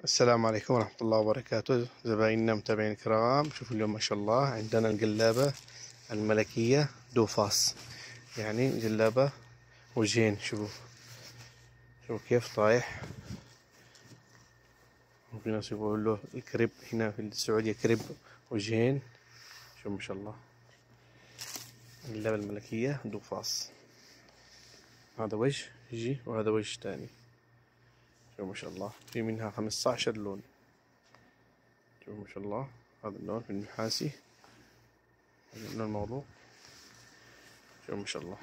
السلام عليكم ورحمة الله وبركاته، زبايننا متابعين الكرام. شوفوا اليوم ما شاء الله عندنا الجلابة الملكية دوفاس، يعني جلابة وجهين. شوفوا كيف طايح. وفي ناس يقولوا له الكريب، هنا في السعودية كريب وجهين. شوفوا ما شاء الله الجلابة الملكية دوفاس. هذا وجه يجي وهذا وجه تاني. شوفوا ما شاء الله في منها 15 لون. شوفوا ما شاء الله هذا اللون في النحاسي، هذا اللون الموضوع. شوفوا ما شاء الله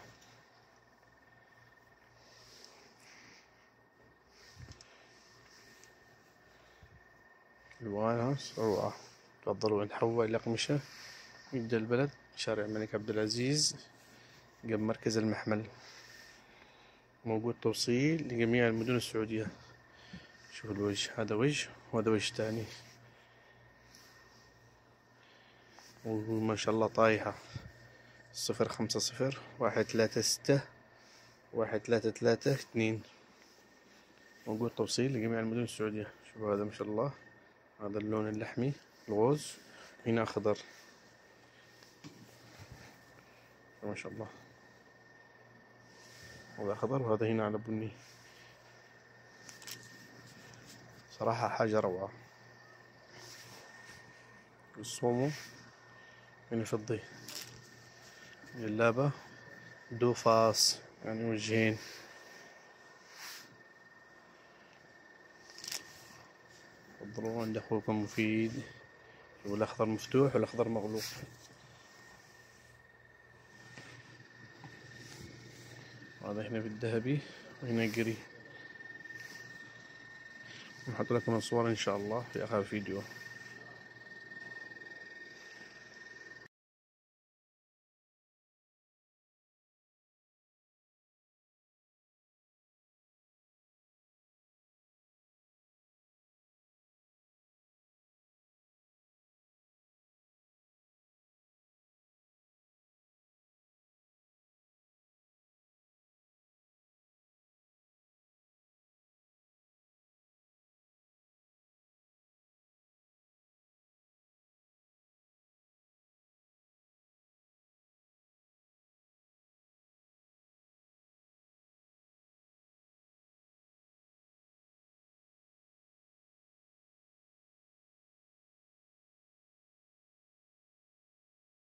الوانها روعة. تفضلوا نحول الأقمشة يبدأ البلد شارع الملك عبد العزيز جنب مركز المحمل. موجود توصيل لجميع المدن السعودية. شوفوا الوجه، هذا وجه وهذا وجه تاني. وما شاء الله طايحة 0501361332. موجود توصيل لجميع المدن السعودية. شوفوا هذا ما شاء الله، هذا اللون اللحمي الغوز، هنا أخضر ما شاء الله. هذا أخضر وهذا هنا على بني. صراحة حاجة روعة. الصومو من الفضي. جلابة دوفاس يعني وجهين. تفضلوا عند أخوكم مفيد. والأخضر مفتوح والأخضر مغلوق. هذا هنا في الذهبي وهنا قري. نحط لكم الصور إن شاء الله في آخر فيديو.